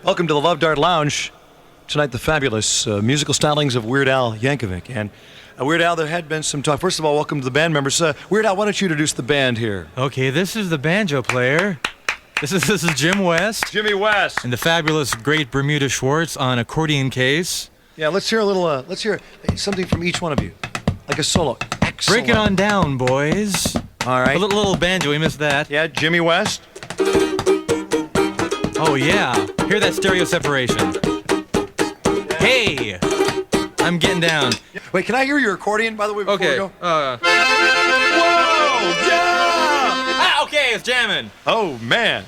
Welcome to the Love Dart Lounge. Tonight, the fabulous musical stylings of Weird Al Yankovic. And Weird Al, there had been some talk. First of all, welcome to the band members. Weird Al, why don't you introduce the band here? Okay, this is the banjo player. This is Jim West. Jimmy West. And the fabulous, great Bermuda Schwartz on accordion case. Yeah, let's hear a little, let's hear something from each one of you. Like a solo. Excellent. Break it on down, boys. All right. A little banjo, we missed that. Yeah, Jimmy West. Oh, yeah. Hear that stereo separation. Hey! I'm getting down. Wait, can I hear your accordion, by the way, before we go? Whoa! Yeah! Okay, it's jamming. Oh, man.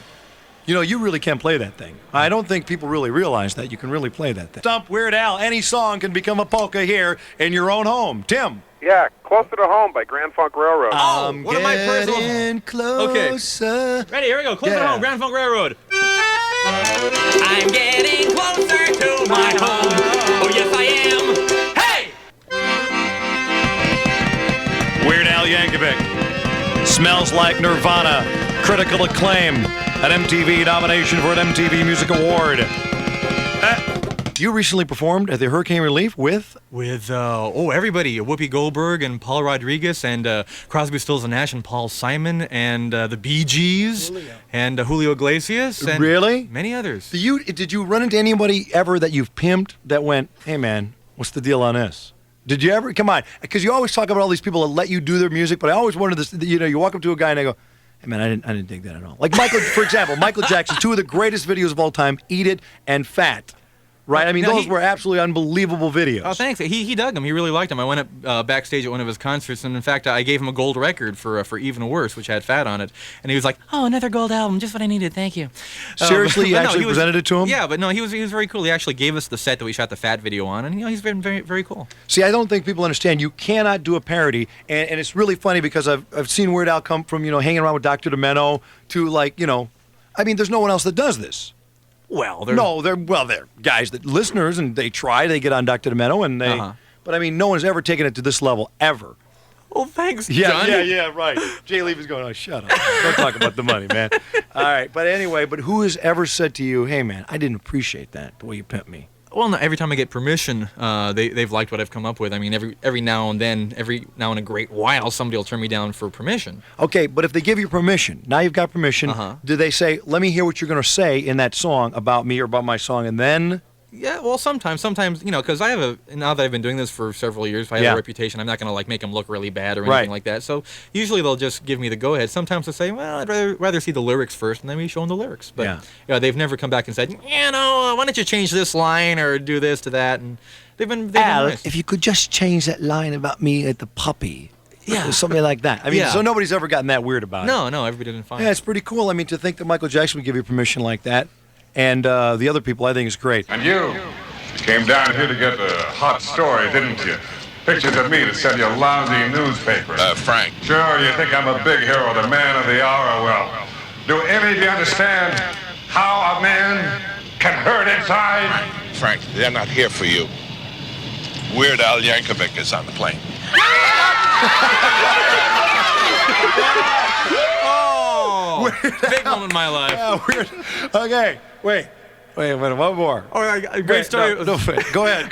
You know, you really can play that thing. I don't think people really realize that you can really play that thing. Stump Weird Al, any song can become a polka here in your own home. Tim. Yeah, Closer to Home by Grand Funk Railroad. I'm one of my personal... closer. Okay. Ready, here we go. Closer to home, Grand Funk Railroad. I'm getting closer to my home. Oh, yes, I am. Weird Al Yankovic. Smells Like Nirvana. Critical acclaim. An MTV nomination for an MTV Music Award. You recently performed at the Hurricane Relief with? With, everybody. Whoopi Goldberg and Paul Rodriguez and Crosby, Stills and Nash and Paul Simon and the Bee Gees and Julio Iglesias and really? Many others. Did you run into anybody ever that you've pimped that went, hey man, what's the deal on this? Did you ever? Come on. Because you always talk about all these people that let you do their music, but I always wondered this, you walk up to a guy and I go, hey man, I didn't dig that at all. Like Michael, for example, Michael Jackson, two of the greatest videos of all time, Eat It and Fat. Right? I mean, those were absolutely unbelievable videos. Oh, thanks. He dug them. He really liked them. I went up backstage at one of his concerts, and in fact, I gave him a gold record for Even Worse, which had Fat on it. And he was like, oh, another gold album, just what I needed, thank you. Seriously? You actually presented it to him? Yeah, but no, he was very cool. He actually gave us the set that we shot the Fat video on, and he's been very, very cool. See, I don't think people understand. You cannot do a parody, and it's really funny because I've seen Weird Al come from, hanging around with Dr. Demento to, like, I mean, there's no one else that does this. Well, they're guys that listeners, and they get on Dr. Demento, and they. But I mean, no one's ever taken it to this level ever. Well, thanks, Johnny. Yeah, right. Jay Leaf is going, oh, shut up. Don't talk about the money, man. All right, but anyway, but who has ever said to you, hey, man, I didn't appreciate that, the way you pimped me? Well, no, every time I get permission, they've liked what I've come up with. I mean, every now and a great while, somebody will turn me down for permission. Okay, but if they give you permission, now you've got permission, do they say, let me hear what you're going to say in that song about me or about my song, and then... Yeah, well, sometimes, because now that I've been doing this for several years, I have a reputation. I'm not going to make them look really bad or anything like that. So usually they'll just give me the go-ahead. Sometimes they'll say, well, I'd rather see the lyrics first, and then we show them the lyrics. But they've never come back and said, why don't you change this line or do this to that? And they've been nice. If you could just change that line about me at the puppy. Yeah. Something like that. I mean, so nobody's ever gotten that weird about it. No, everybody didn't find it. Yeah, it's pretty cool. I mean, to think that Michael Jackson would give you permission like that. And the other people, I think, is great. And you came down here to get a hot story, didn't you? Pictures of me to sell your lousy newspaper. Frank. Sure, you think I'm a big hero, the man of the hour. Well, do any of you understand how a man can hurt inside? Frank, they're not here for you. Weird Al Yankovic is on the plane. Oh, big moment in my life. Yeah, weird. Okay, wait a minute, one more. Oh, great story. No, go ahead.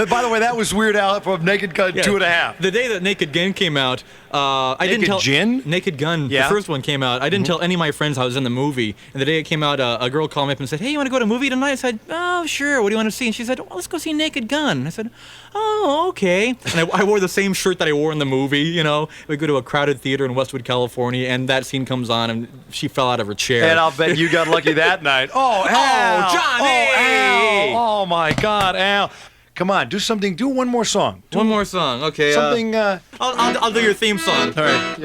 By the way, that was Weird Al from Naked Gun 2.5. The day that Naked Gun came out, I didn't tell... Naked Gun, the first one came out. I didn't tell any of my friends I was in the movie. And the day it came out, a girl called me up and said, hey, you want to go to a movie tonight? I said, oh, sure. What do you want to see? And she said, well, let's go see Naked Gun. I said, oh, okay. And I wore the same shirt that I wore in the movie, We go to a crowded theater in Westwood, California, and that scene comes on, and she fell out of her chair. And I'll bet you got lucky that night. Oh, Al! Johnny! Oh, Al! Oh, my God, Al. Come on, do something. Do one more song. One more song, okay. Something, I'll do your theme song. All right.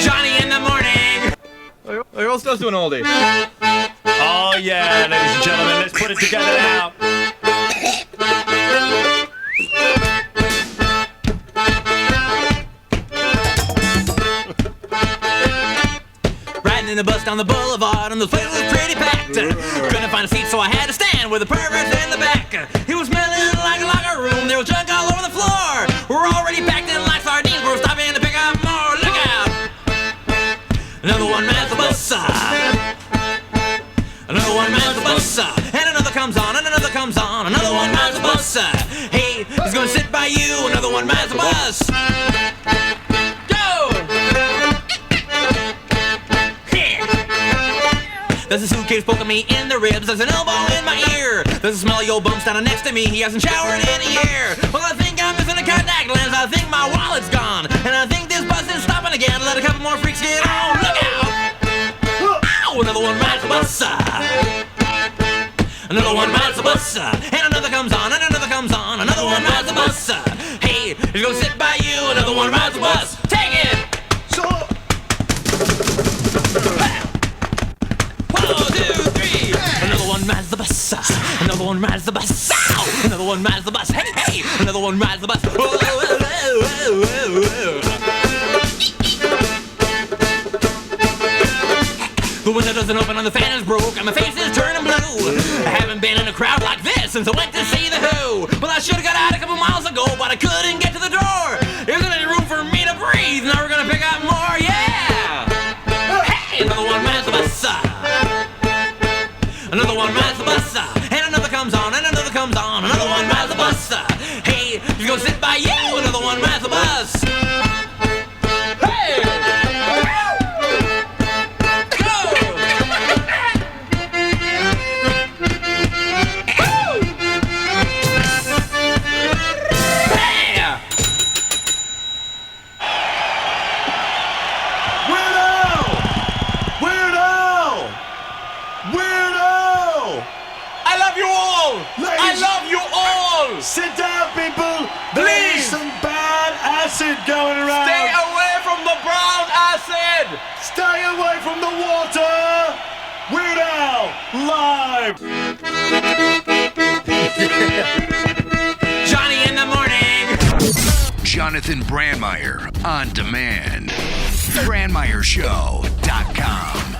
Johnny in the morning! Let's do an oldie. Oh, yeah, ladies and gentlemen, let's put it together now. In the bus down the boulevard, and the place was pretty packed. Couldn't find a seat, so I had to stand with the perverts in the back. He was smelling like a locker room. There was junk all over the floor. We're already packed in like sardines. We're stopping to pick up more. Look out! Another one man's bus. Another one rides the bus, and another comes on, and another comes on. Another one rides the bus. Hey, he's gonna sit by you. Another one rides the bus. Go! There's a suitcase poking me in the ribs. There's an elbow in my ear. There's a smelly old bum standing next to me. He hasn't showered in a year. Well, I think I'm missing a contact lens. I think my wallet's gone, and I think this bus is stopping again. Let a couple more freaks get on. Look out! Ow! Another one rides the bus. Another one rides the bus, and another comes on, and another comes on. Another one rides the bus. Hey, he's gonna sit by you. Another one rides the bus. Take it. So. 1, 2, 3. Another one rides the bus. Another one rides the bus. Ow! Another one rides the bus. Hey, hey. Another one rides the bus. Whoa, whoa, whoa, whoa, whoa. The window doesn't open and the fan is broke and my face is turning blue. I haven't been in a crowd like this since I went to see The Who. Well, I should have got out a couple miles ago, but I couldn't get to the door. There isn't any room for me to breathe. Now we're gonna pick up more, yeah! Hey, another one rides the bus. Another one rides the bus. And another comes on, and another comes on. Another one rides the bus. Hey, he's gonna sit by you. Another one rides the bus. Hey! Sit down, people. There's some bad acid going around. Stay away from the brown acid. Stay away from the water. Weird Al, live. Johnny in the morning. Jonathan Brandmeier on demand. BrandmeierShow.com.